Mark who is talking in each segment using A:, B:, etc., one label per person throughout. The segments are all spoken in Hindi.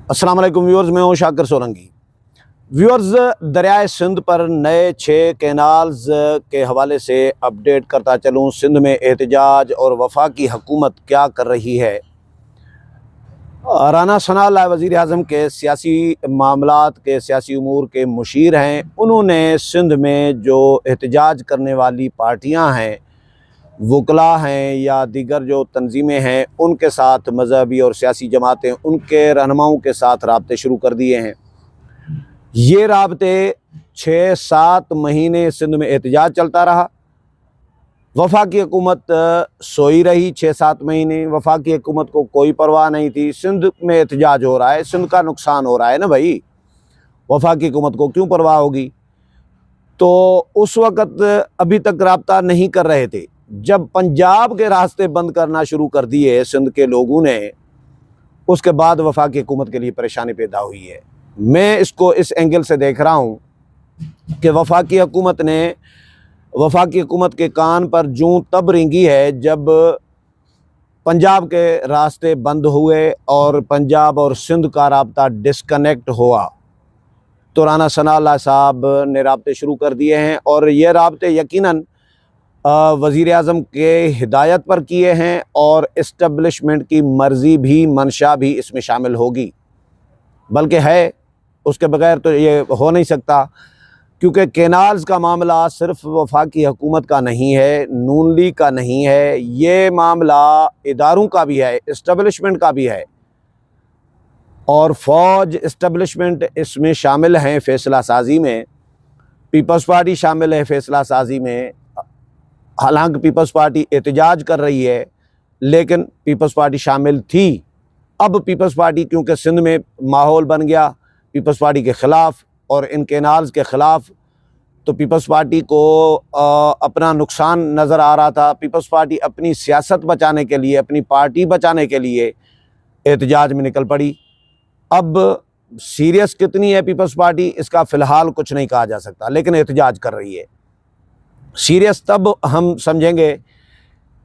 A: अस्सलाम वालेकुम व्यूअर्स, मैं हूं शाकिर सोलंकी। व्यूअर्स, दरियाए सिंध पर नए 6 कैनाल्स के हवाले से अपडेट करता चलूं। सिंध में एहतजाज और वफाकी हुकूमत क्या कर रही है। राना सनाउल्लाह वज़ीर आज़म के सियासी मामलात के सियासी उमूर के मुशीर हैं। उन्होंने सिंध में जो एहतजाज करने वाली पार्टियां हैं, वकला हैं या दीगर जो तंजीमें हैं, उनके साथ मजहबी और सियासी जमातें उनके रहनुमाओं के साथ राब्ते शुरू कर दिए हैं। ये राब्ते 6-7 महीने सिंध में एहतजाज चलता रहा। वफाकी हुकूमत सोई रही 6-7 महीने। वफाकी हुकूमत को कोई परवाह नहीं थी। सिंध में एहतजाज हो रहा है, सिंध का नुकसान हो रहा है ना भाई, वफाकी हुकूमत को क्यों परवाह होगी। तो उस वक़्त अभी तक राब्ता नहीं कर रहे थे। जब पंजाब के रास्ते बंद करना शुरू कर दिए सिंध के लोगों ने, उसके बाद वफाकी हुकूमत के लिए परेशानी पैदा हुई है। मैं इसको इस एंगल से देख रहा हूँ कि वफाकी हुकूमत के कान पर जूं तब रेंगी है जब पंजाब के रास्ते बंद हुए और पंजाब और सिंध का राब्ता डिस्कनेक्ट हुआ। तो राना सनाउल्लाह साहब ने राब्ते शुरू कर दिए हैं और ये राब्ते यकीनन वज़ीर आज़म के हिदायत पर किए हैं और इस्टेब्लिशमेंट की मर्ज़ी भी, मंशा भी इसमें शामिल होगी, बल्कि है। उसके बगैर तो ये हो नहीं सकता, क्योंकि कैनाल्स का मामला सिर्फ वफाकी हुकूमत का नहीं है, नून लीग का नहीं है, ये मामला इदारों का भी है, इस्टेब्लिशमेंट का भी है। और फ़ौज, इस्टेब्लिशमेंट इसमें शामिल हैं फ़ैसला साजी में। पीपल्स पार्टी शामिल है फ़ैसला साजी में। हालांकि पीपल्स पार्टी एहतजाज कर रही है, लेकिन पीपल्स पार्टी शामिल थी। अब पीपल्स पार्टी, क्योंकि सिंध में माहौल बन गया पीपल्स पार्टी के ख़िलाफ़ और इन कैनाल्स के ख़िलाफ़, तो पीपल्स पार्टी को अपना नुकसान नज़र आ रहा था। पीपल्स पार्टी अपनी सियासत बचाने के लिए, अपनी पार्टी बचाने के लिए एहतजाज में निकल पड़ी। अब सीरियस कितनी है पीपल्स पार्टी, इसका फ़िलहाल कुछ नहीं कहा जा सकता, लेकिन एहतजाज कर रही है। सीरियस तब हम समझेंगे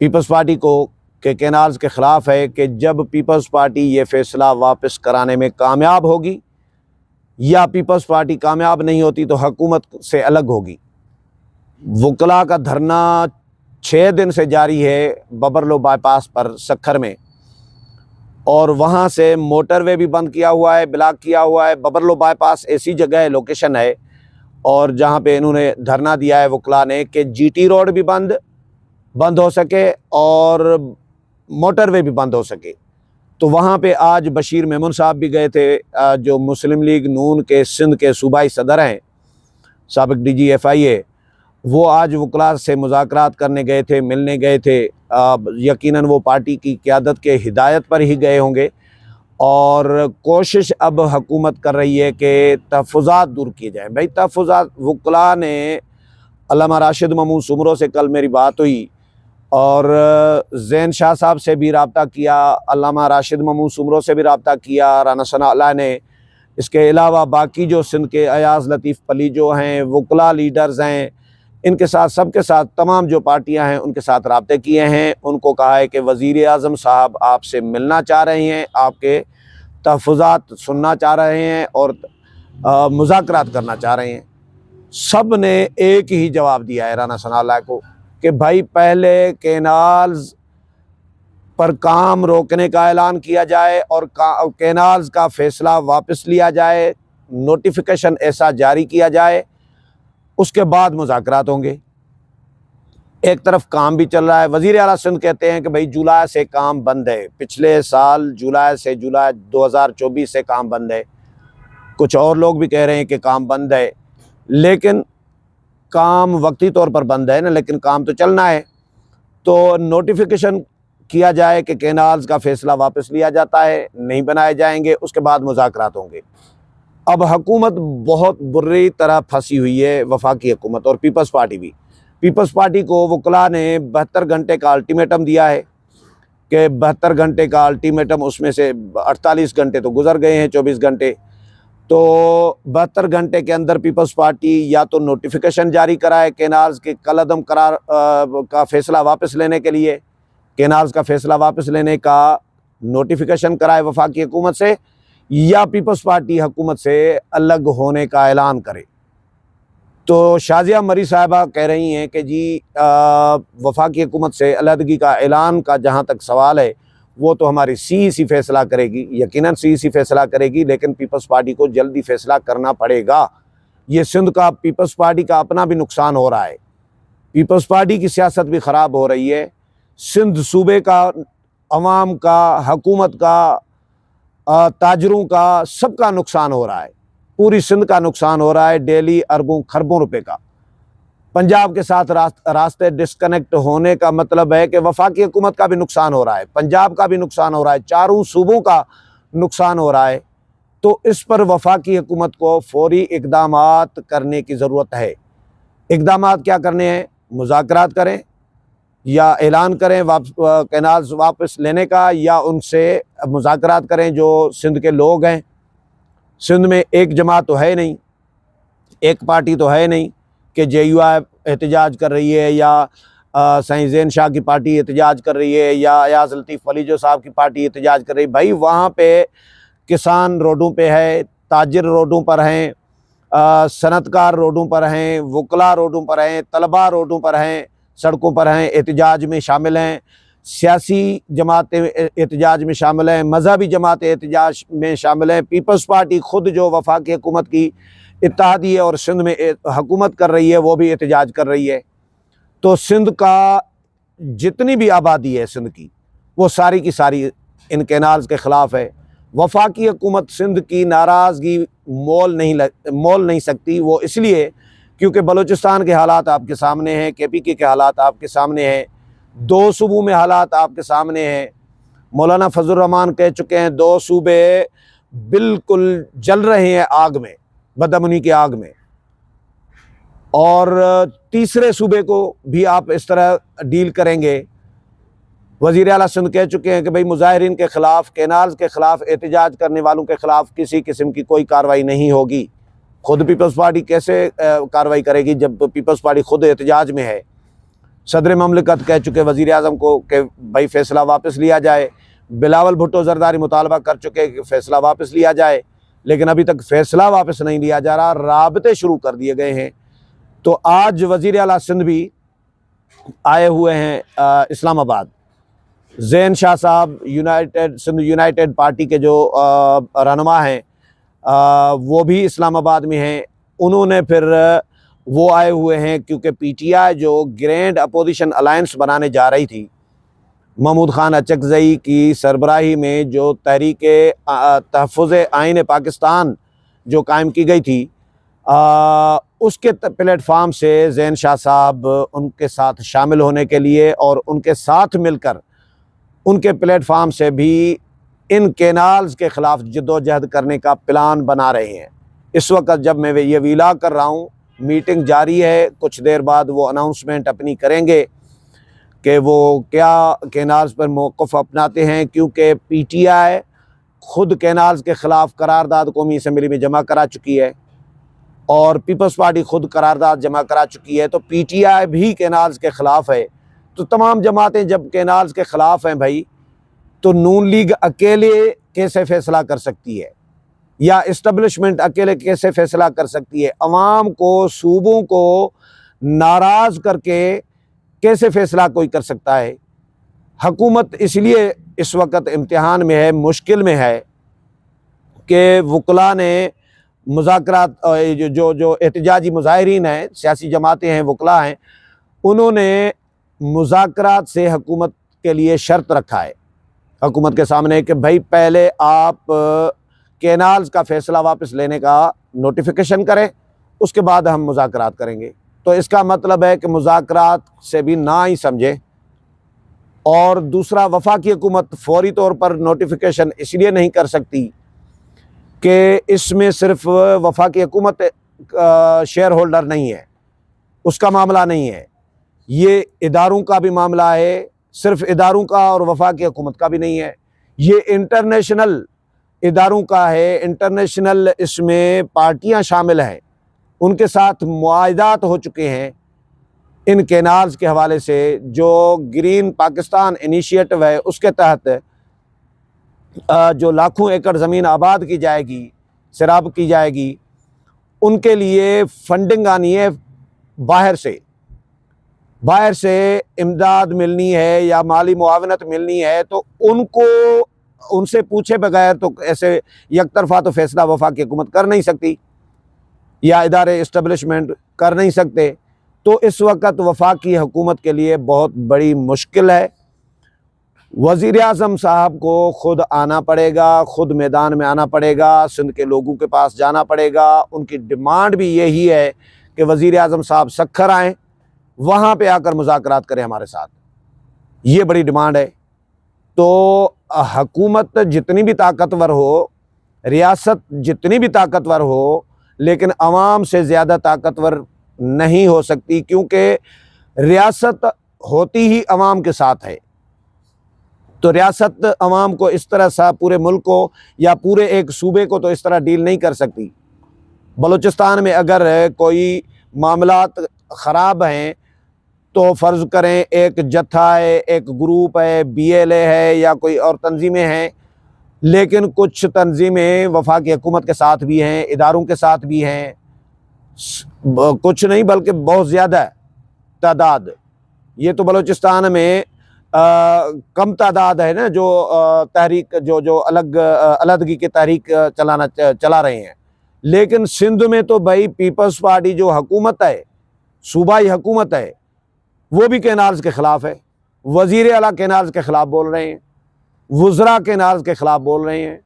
A: पीपल्स पार्टी को कि कैनाल्स के ख़िलाफ़ है कि जब पीपल्स पार्टी ये फ़ैसला वापस कराने में कामयाब होगी, या पीपल्स पार्टी कामयाब नहीं होती तो हुकूमत से अलग होगी। वकला का धरना 6 दिन से जारी है बबरलो बाईपास पर सक्खर में, और वहाँ से मोटरवे भी बंद किया हुआ है, ब्लॉक किया हुआ है। बबरलो बाईपास ऐसी जगह है, लोकेशन है, और जहाँ पे इन्होंने धरना दिया है वकला ने कि जीटी रोड भी बंद हो सके और मोटरवे भी बंद हो सके। तो वहाँ पे आज बशीर मेमन साहब भी गए थे, जो मुस्लिम लीग नून के सिंध के सूबाई सदर हैं, साबिक DG FIA। वो आज वकला से मुज़ाकरात करने गए थे, मिलने गए थे। यकीनन वो पार्टी की क़यादत के हिदायत पर ही गए होंगे, और कोशिश अब हुकूमत कर रही है कि तहफ़्फ़ुज़ात दूर किए जाएँ। भाई तहफ़्फ़ुज़ात, वकला ने अल्लामा राशिद महमूद सुमरो से कल मेरी बात हुई और ज़ैन शाह साहब से भी रब्ता किया, अल्लामा राशिद महमूद सुमरो से भी रब्ता किया राना सनाउल्लाह ने। इसके अलावा बाकी जो सिंध के अयाज़ लतीफ़ पली जो हैं, वकला लीडर्स हैं, इनके साथ, सबके साथ, तमाम जो पार्टियां हैं उनके साथ रब्ते किए हैं। उनको कहा है कि वज़ीर आज़म साहब आपसे मिलना चाह रहे हैं, आपके तहफ़्फ़ुज़ात सुनना चाह रहे हैं और मुज़ाकरात करना चाह रहे हैं। सब ने एक ही जवाब दिया है राना सनाउल्लाह को कि भाई पहले कैनाल्स पर काम रोकने का ऐलान किया जाए और कैनाल्स का फ़ैसला वापस लिया जाए, नोटिफिकेशन ऐसा जारी किया जाए, उसके बाद मुज़ाकरात होंगे। एक तरफ काम भी चल रहा है। वज़ीर आला सिंध कहते हैं कि भाई जुलाई से काम बंद है, पिछले साल जुलाई 2024 से काम बंद है। कुछ और लोग भी कह रहे हैं कि काम बंद है, लेकिन काम वक्ती तौर पर बंद है ना, लेकिन काम तो चलना है। तो नोटिफिकेशन किया जाए कि कैनाल्स का फ़ैसला वापस लिया जाता है, नहीं बनाए जाएंगे, उसके बाद मुज़ाकरात होंगे। अब हुकूमत बहुत बुरी तरह फंसी हुई है, वफाकी हुकूमत और पीपल्स पार्टी भी। पीपल्स पार्टी को वकला ने 72 घंटे का अल्टीमेटम दिया है कि 72 घंटे का अल्टीमेटम, उसमें से 48 घंटे तो गुजर गए हैं, 24 घंटे। तो 72 घंटे के अंदर पीपल्स पार्टी या तो नोटिफिकेशन जारी कराए कैनाल्स के कलअदम करार का फ़ैसला वापस लेने के लिए, कैनाल्स का फ़ैसला वापस लेने का नोटिफिकेशन कराए वफाकी हुकूमत से, या पीपल्स पार्टी हुकूमत से अलग होने का ऐलान करे। तो शाजिया मरी साहिबा कह रही हैं कि जी वफाकी हुकूमत से अलहदगी का ऐलान का जहाँ तक सवाल है वो तो हमारी CEC फैसला करेगी, यकीनन CEC फैसला करेगी, लेकिन पीपल्स पार्टी को जल्दी फैसला करना पड़ेगा। ये सिंध का पीपल्स पार्टी का अपना भी नुकसान हो रहा है, पीपल्स पार्टी की सियासत भी ख़राब हो रही है, सिंध सूबे का, अवाम का, हुकूमत का, ताजरों का, सबका नुकसान हो रहा है, पूरी सिंध का नुकसान हो रहा है, डेली अरबों खरबों रुपए का। पंजाब के साथ रास्ते डिस्कनेक्ट होने का मतलब है कि वफाकी हुकूमत का भी नुकसान हो रहा है, पंजाब का भी नुकसान हो रहा है, चारों सूबों का नुकसान हो रहा है। तो इस पर वफाकी हुकूमत को फौरी इक़दामात करने की ज़रूरत है। इक़दामात क्या करने हैं? मुज़ाकरात करें या ऐलान करें कैनाल्स वापस लेने का, या उनसे मुज़ाकरात करें जो सिंध के लोग हैं। सिंध में एक जमात तो है नहीं, एक पार्टी तो है नहीं कि JUI एहतजाज कर रही है, या सईं ज़ैन शाह की पार्टी एहतजाज कर रही है, या अयाज़ लतीफ़ वली जो साहब की पार्टी एहतजाज कर रही है। भाई वहाँ पे किसान रोडों पे है, ताजिर रोडों पर हैं, सनतकार रोडों पर हैं, वकला रोडों पर हैं, तलबा रोडों पर हैं, सड़कों पर हैं, एहतजाज में शामिल हैं, सियासी जमातें एहतजाज में शामिल हैं, मजहबी जमातें एहतजाज में शामिल हैं। पीपल्स पार्टी खुद जो वफाकी हुकूमत की इत्तेहादी है और सिंध में हुकूमत कर रही है वो भी एहतजाज कर रही है। तो सिंध का जितनी भी आबादी है सिंध की, वो सारी की सारी इन कैनाल्स के ख़िलाफ़ है। वफाकी हुकूमत सिंध की नाराज़गी मोल नहीं सकती। वो इसलिए क्योंकि बलूचिस्तान के हालात आपके सामने हैं, KPK के हालात आपके सामने हैं, 2 सूबों में हालात आपके सामने हैं। मौलाना फजल रहमान कह चुके हैं 2 सूबे बिल्कुल जल रहे हैं आग में, बदअमनी की आग में, और तीसरे सूबे को भी आप इस तरह डील करेंगे। वज़ीर आला सिंध कह चुके हैं कि भाई मुजाहिरीन के ख़िलाफ़, कैनाल्स के ख़िलाफ़, एहतजाज करने वालों के ख़िलाफ़ किसी किस्म की कोई कार्रवाई नहीं होगी। खुद पीपल्स पार्टी कैसे कार्रवाई करेगी जब पीपल्स पार्टी खुद एहतजाज में है। सदर ममलिकत कह चुके वज़ीर आज़म को कि भाई फ़ैसला वापस लिया जाए। बिलावल भुट्टो ज़रदारी मुतालबा कर चुके कि फ़ैसला वापस लिया जाए, लेकिन अभी तक फ़ैसला वापस नहीं लिया जा रहा, राबते शुरू कर दिए गए हैं। तो आज वज़ीर आला सिंध भी आए हुए हैं इस्लामाबाद। ज़ैन शाह साहब सिंध यूनाइटेड पार्टी के जो रहनुमा हैं वो भी इस्लामाबाद में हैं। उन्होंने फिर वो आए हुए हैं क्योंकि PTI जो ग्रैंड अपोजिशन अलायंस बनाने जा रही थी, महमूद खान अचकज़ई की सरबराही में जो तहरीक तहफ़्फ़ुज़ आइन पाकिस्तान जो कायम की गई थी, उसके प्लेटफार्म से ज़ैन शाह साहब उनके साथ शामिल होने के लिए और उनके साथ मिलकर उनके प्लेटफार्म से भी इन कैनाल्स के ख़िलाफ़ जद्दोजहद करने का प्लान बना रहे हैं। इस वक्त जब मैं ये वीला कर रहा हूँ, मीटिंग जारी है, कुछ देर बाद वो अनाउंसमेंट अपनी करेंगे कि वो क्या कैनाल्स पर मौक़िफ़ अपनाते हैं, क्योंकि PTI ख़ुद कैनाल्स के ख़िलाफ़ करारदाद कौमी असम्बली में जमा करा चुकी है और पीपल्स पार्टी ख़ुद करारदाद जमा करा चुकी है। तो PTI भी कैनाल्स के ख़िलाफ़ है। तो तमाम जमातें जब कैनाल्स के ख़िलाफ़ हैं भाई, तो नून लीग अकेले कैसे फ़ैसला कर सकती है, या इस्टबलिशमेंट अकेले कैसे फ़ैसला कर सकती है? अवाम को, सूबों को नाराज़ करके कैसे फ़ैसला कोई कर सकता है? हुकूमत इसलिए इस वक्त इम्तिहान में है, मुश्किल में है कि वकला ने मुज़ाकरात जो एहतजाजी मुज़ाहिरीन हैं, सियासी जमातें हैं, वकला हैं, उन्होंने मुज़ाकरात से हुकूमत के लिए शर्त रखा है हुकूमत के सामने कि भाई पहले आप कैनाल्स का फ़ैसला वापस लेने का नोटिफिकेशन करें, उसके बाद हम मुज़ाकरात करेंगे। तो इसका मतलब है कि मुज़ाकरात से भी ना ही समझे। और दूसरा, वफाकी हुकूमत फौरी तौर पर नोटिफिकेशन इसलिए नहीं कर सकती कि इसमें सिर्फ वफाकी हुकूमत शेयर होल्डर नहीं है, उसका मामला नहीं है, ये इदारों का भी मामला है, सिर्फ इदारों का और वफाकी हुकूमत का भी नहीं है, ये इंटरनेशनल इदारों का है। इंटरनेशनल इसमें पार्टियां शामिल हैं, उनके साथ मुआहदात हो चुके हैं इन कैनाल्स के हवाले से। जो ग्रीन पाकिस्तान इनिशिएटिव है उसके तहत जो लाखों एकड़ ज़मीन आबाद की जाएगी, सैराब की जाएगी, उनके लिए फंडिंग आनी है बाहर से इमदाद मिलनी है या माली मुआवनत मिलनी है, तो उनसे पूछे बगैर तो ऐसे यकतरफा तो फैसला वफाकी हुकूमत कर नहीं सकती या इदारे इस्टेब्लिशमेंट कर नहीं सकते। तो इस वक्त वफाकी हुकूमत के लिए बहुत बड़ी मुश्किल है। वज़ीर आज़म साहब को ख़ुद आना पड़ेगा, ख़ुद मैदान में आना पड़ेगा, सिंध के लोगों के पास जाना पड़ेगा। उनकी डिमांड भी यही है कि वज़ीर आज़म साहब सक्खर आएँ, वहाँ पे आकर मुज़ाकरात करें हमारे साथ, ये बड़ी डिमांड है। तो हुकूमत जितनी भी ताकतवर हो, रियासत जितनी भी ताकतवर हो, लेकिन अवाम से ज़्यादा ताकतवर नहीं हो सकती, क्योंकि रियासत होती ही अवाम के साथ है। तो रियासत अवाम को इस तरह सा पूरे मुल्क को या पूरे एक सूबे को तो इस तरह डील नहीं कर सकती। बलूचिस्तान में अगर कोई मामलात ख़राब हैं तो फ़र्ज़ करें एक जत्था है, एक ग्रुप है, BLA है या कोई और तंजीमें हैं, लेकिन कुछ तंजीमें वफाकी हुकूमत के साथ भी हैं, इदारों के साथ भी हैं, कुछ नहीं बल्कि बहुत ज़्यादा तादाद। ये तो बलूचिस्तान में कम तादाद है ना जो तहरीक जो अलहदगी की तहरीक चला रहे हैं। लेकिन सिंध में तो भाई पीपल्स पार्टी जो हुकूमत है, सूबाई हुकूमत है, वो भी कैनाल्स के ख़िलाफ़ है। वज़ीर आला कैनाल्स के ख़िलाफ़ बोल रहे हैं, वुज़रा कैनाल्स के ख़िलाफ़ बोल रहे हैं।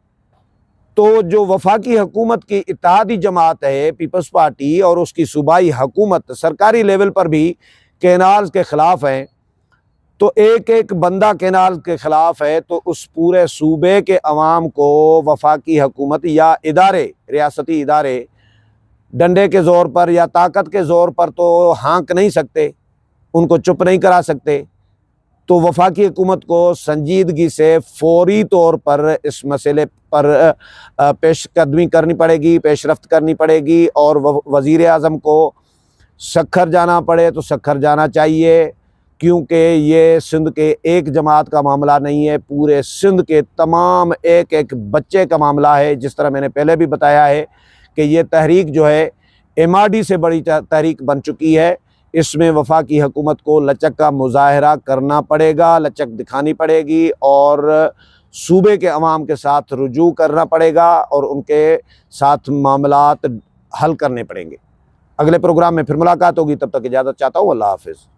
A: तो जो वफाकी हुकूमत की इत्तेहादी जमात है पीपल्स पार्टी और उसकी सूबाई हुकूमत सरकारी लेवल पर भी कैनाल्स के ख़िलाफ़ हैं। तो एक एक बंदा कैनाल के ख़िलाफ़ है, तो उस पूरे सूबे के अवाम को वफाकी हुकूमत या इदारे, रियासती इदारे डंडे के ज़ोर पर या ताकत के ज़ोर पर तो हाँक नहीं सकते, उनको चुप नहीं करा सकते। तो वफाकी हुकूमत को संजीदगी से फौरी तौर पर इस मसले पर पेशकदमी करनी पड़ेगी, पेशरफ्त करनी पड़ेगी। और वज़ीर आज़म को सक्खर जाना पड़े तो सक्खर जाना चाहिए, क्योंकि ये सिंध के एक जमात का मामला नहीं है, पूरे सिंध के तमाम एक एक बच्चे का मामला है। जिस तरह मैंने पहले भी बताया है कि ये तहरीक जो है MRD से बड़ी तहरीक बन चुकी है। इसमें वफाकी हुकूमत को लचक का मुजाहरा करना पड़ेगा, लचक दिखानी पड़ेगी और सूबे के अवाम के साथ रुजू करना पड़ेगा और उनके साथ मामलात हल करने पड़ेंगे। अगले प्रोग्राम में फिर मुलाकात होगी, तब तक इजाज़त चाहता हूँ। अल्लाह हाफ़िज़।